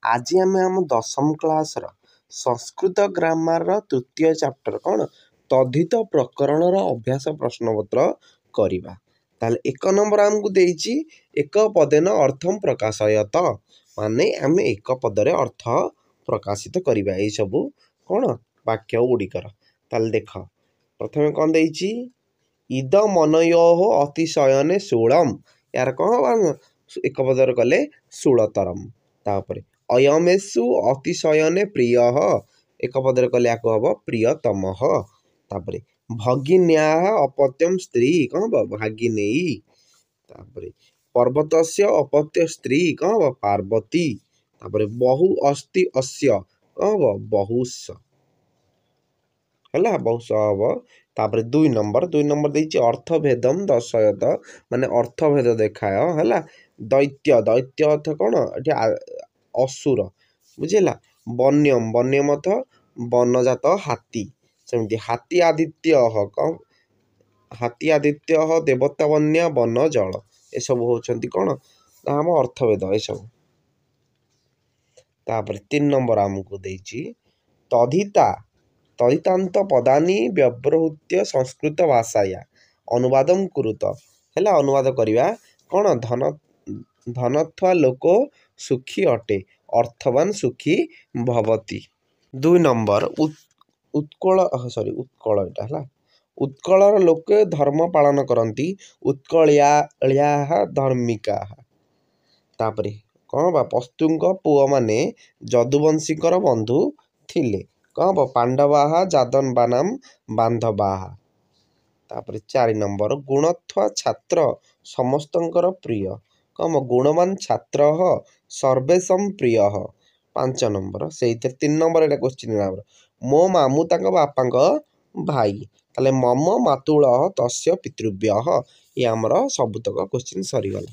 आज आम आम दशम क्लास संस्कृत ग्रामर तृतीय चैप्टर कौन तद्धित प्रकरण अभ्यास प्रश्नपत्र करवा। ताल एक नंबर आमको देछि एक पदेन अर्थम प्रकाशयत माने आम एक पदरे अर्थ प्रकाशित करवा। ये सब कौन वाक्य गुड़िकर ताल देख प्रथम कौन देछि इद मनयो अतिशयने षोलम यार कौन एक पदर कले षोलतरम। तापर अयमेषु अतिशयने प्रिय एक पदर कले आको हम प्रियतम। तापर भगिन्या अपत्यम स्त्री कौन भागिनेयी। तापर पर्वतस्य अपत्य स्त्री कौन पार्वती। तापर बहु अस्ति अस्य कौन बहुस है बहुस हम। तापर दुई नंबर देछि अर्थभेदम दर्शयत माने अर्थभेद देखाय है। दैत्य दैत्य अर्थ कौन असुर बुझेगा। वन्यम वन्यम अर्थ वनजात हाथी सेमती हाथी आदित्य कौन हाथी आदित्य देवता वन्य वन जल ये सब होचंती कौन आम अर्थभेद ये सब। तापर 3 नंबर आमको देछि तद्धिता तद्धितांत पदानी व्यवहृत्य संस्कृत भाषाया अनुवादम कुरुत है अनुवाद करवा कौन धन धनत्वा लोको सुखी अटे अर्थवान सुखी भवति। 2 नंबर उत्कल उत्कल एटा है उत्कलर लोके धर्म पालन करती उत्कलिया धार्मिका। तापर कौन बा पस्तुंक पुओ माने जदुवंशीकर बंधु थिले कौन पांडवा जादनबानाम बांधवा। तापर 4 नंबर गुणत्वा छात्र समस्तंकर प्रिय कौन गुणवान छात्र सर्वेशम प्रिय। 5 नंबर से 3 नंबर एटा क्वेश्चन मो मामू तांको बापांक भाई ताले मम मातुल तस्य पितृव्य ये आमर सबुतक क्वेश्चन सरीगला।